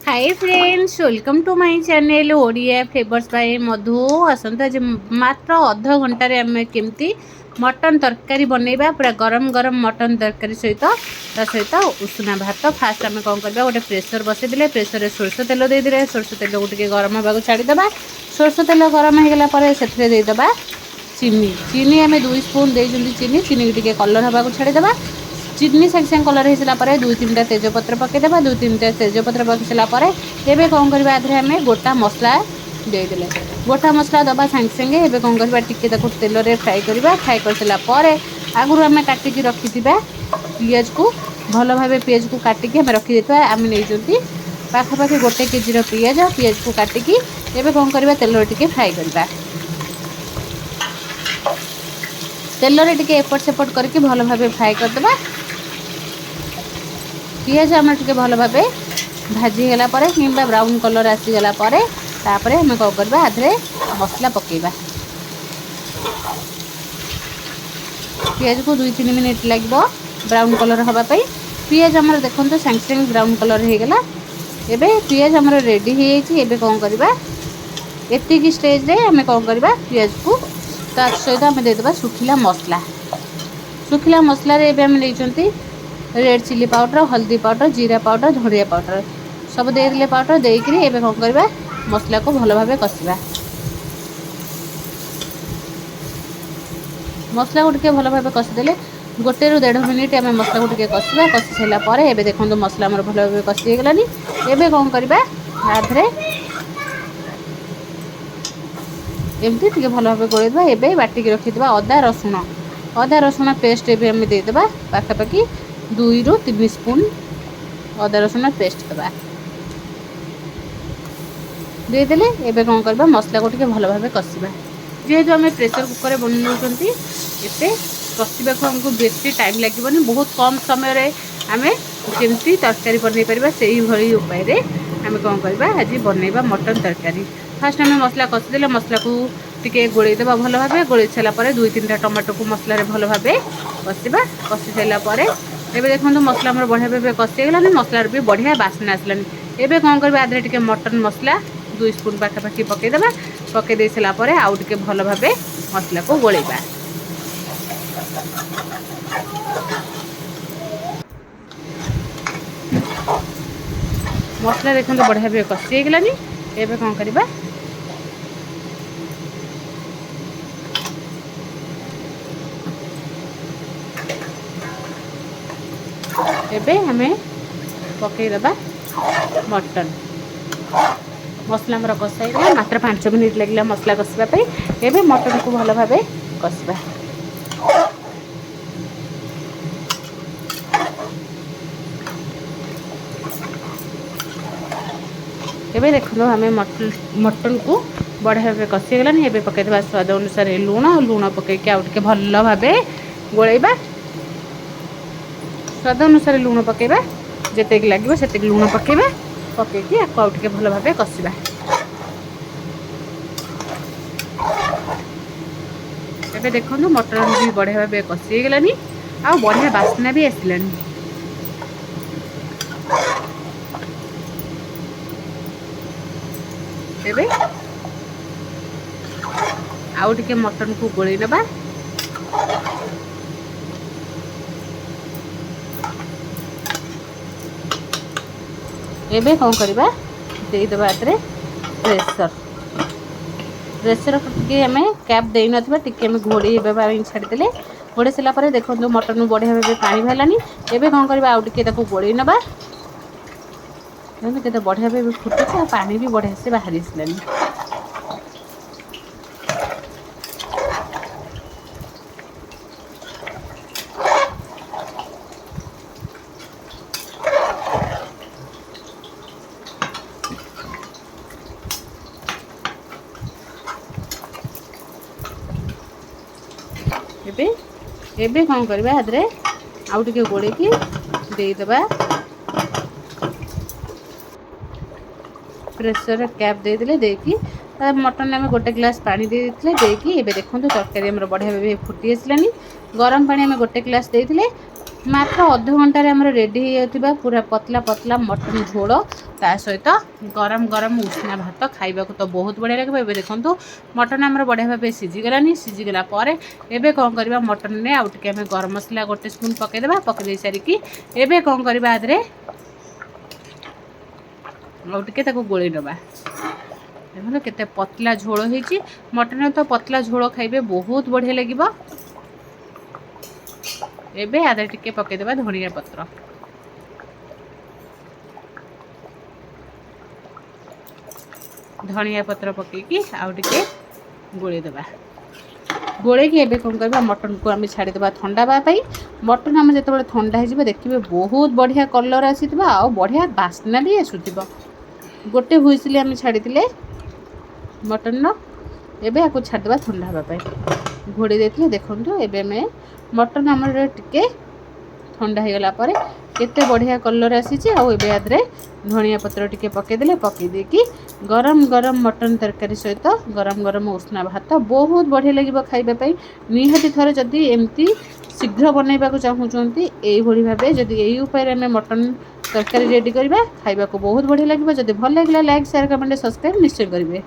Hi friends, welcome to my channel Odia flavours by Madhu. आसंता आज मात्र अध घंटे आम केमती मटन तरकारी बनैबा पूरा गरम गरम मटन तरकारी सहित सहित उषुना भात। फास्ट आम कौन करवा गोटे प्रेसर बसईदे प्रेसर में सोरष तेल देदे सोरष तेल को गरम होगा छाड़ीदे सोरष तेल गरम होगा से देदेबा चीनी चीनी आम 2 स्पून देती चीनी चीनी टी कलर होगा छाड़ीदे चीनी सागे सागे कलर हो सारा 2-3टा तेजपत्र पकईदे 2-3टा तेजपत्र पकई सारापर एवं कौन करवा आम गोटा मसला देदेले गोटा मसला दबा सागे सागे एवं कौन करवा टिके तेल में फ्राए करवा फ्राए कर सारापर आगुरी आम काटिकी रखि पियाज को भल भाव पियाज को काटिकी आम रखी आम नहीं पाखापाखि 1 केजी पियाज पियाज को काटिकी एवं कौन करवा तेल में टिके फ्राए करवा तेल में टिके एपट सेपट करके भल भाव फ्राए करदे पियाज आम टे भल भाव भाजीगला कि ब्राउन कलर आसीगला तापर आम कौन करवा आधे मसला पकेबा पियाज को 2-3 मिनिट लगे ब्राउन कलर हाँपाई पियाज आम देखो सागे सागे ब्राउन कलर होगला एवं पियाज आम रेडी हो कौन करवा एतिक स्टेज रे आम कौन करवा पियाज को सहित आम देदेबा सुखिला मसला आम नहीं रेड चिली पाउडर हल्दी पाउडर जीरा पाउडर धनिया पाउडर सब देदेले पाउडर देकर एवं कौन करवा मसला को भल भाव कषा मसला को टे भल भाव कषिदेले 1-1.5 मिनिट आम मसला को टे कषा कषि सारापर एवं देखो मसला आम भल भाव कषिगलानी एवं कौन करवा आधे एमती टे भल भाव गोलेदबा एवं बाटिकी रखिदा अदा रसुण पेस्ट भी आम देदेबा पाखापाखि 2-3 स्पून अदा रसुण पेस्ट दबा देदेले एवं कौन करवा मसला को टे भल भाव कषा जेहेतु आम प्रेसर कुकर बनाऊँ एते कषा को आमको बेसी टाइम लगे बहुत कम समय आम जमी तरकारी बनई पार से ही उपाय आम कौन करवा आज बनैबा मटन तरकारी। फास्ट आम मसला कषिदेले मसला को टिके गोलेदेबा भल भाव गोले सारापर 2-3टा टमाटो को मसला भल भाव कषा कषि सारापर एवं देखो मसला आम बढ़िया भाव कषिगलानी मसलार भी बढ़िया बास्ना आसलानी एवं कौन करवा आधे टिके मटन मसला 2 स्पून पाखापाखि पकईदेबा पकई सारापर आउ टिके भल भाव मसला को गोलेबा मसला देखो बढ़िया भाव कषिगलानी एवं कौन करवा एबे हमें पकईदबा मटन मसला आमर कषाईगला मात्र 5 मिनिट लगे मसला कषापी एवं मटन को भल भाव कषा एवं देखो आम मटन को बढ़िया भाव कषिगलानी एवं पकईदबा स्वाद अनुसार लुण पकईकि आउ टे भल भाव गोलेबा स्वाद अनुसार लुण पकेबा जिते लगे से लुण पकेबा पकईकि आउ टे भल भाव कषा एबे देखो मटन भी बढ़िया भाव कषिगलानी आ बढ़िया बास्ना भी आसलानी एबे आउ टे मटन को गोले नबा एबे कौन करवा देदेबा प्रेसर टे आम कैप दे ना टी घोड़े छाड़ीदे घोड़े सारापर देखो मटन बढ़िया भाव पानी बाहरानी एवं कौन करवा आउ टे गोड़े नबा के बढ़िया भाव फुटुचे पानी भी बढ़िया से बाहरी आसलानी एबे कौन करवा आधे आउ टे गोड़े की देदेबा प्रेसर कैप देदेले देकी मटन आम 1 ग्लास पानी देते देकी एबे देखो तरकारी आम बढ़िया भाव फुटी आसलानी गरम पानी आम 1 ग्लास देते मात्र अध घंटे आमर रेडी हो पूरा पतला पतला मटन झोल ता सहित गरम गरम उष्णा भात खाइबा तो बहुत बढ़िया लगे। एबे देखंतु मटन हमर बढ़िया भाबे सिझीगलानी। सिझीगला परे एबे कौन करबा मटन ने आउ टिके हमें गरम मसला गोटे स्पून पके देबा। पके दे सारिकी एबे कौन करबा आदरे आउ टिके ताको गोळी दबा। देखो केते पतला झोल होईची। मटन तो पतला झोल खाइबे बहुत बढ़िया लगिबा। एबे आदरे टिके पके देबा धनिया पत्र। धनिया पत्र पकेकी आउ टिके गोळी देबा। गोळे की एबे कौन करबा मटन को आमे छाड़ी देबा ठंडा बा पई। मटन हम जते ठंडा हो जिबे देखिबे बहुत बढ़िया कलर आसीतबा आ बढ़िया बास्ना भी आसुतबा। गोटे हुइसिल आमे छाड़ी दिले मटन न एबे आको छाड़ी देबा ठंडा बा पई। घोड़ी देथिले देखंतु एबे में मटन हमर टिके ठंडा हो गला परे केते बढ़िया कलर आसीची। आ एबे आदरे धनिया पत्र टिके पके देले। पके देकी गरम गरम मटन तरकारी सहित गरम गरम उष्णा भात बहुत बढ़िया लगिबो खाइबा पई। निहाती थरे जदी एमती शीघ्र बनैबा को चाहूचंती एई भली भाबे जदी एई उपाय में मटन तरकारी रेडी करबा खाइबा को बहुत बढ़िया लगिबो। जदी भल लागला लाइक शेयर कमेंट सब्सक्राइब निश्चय करिवे।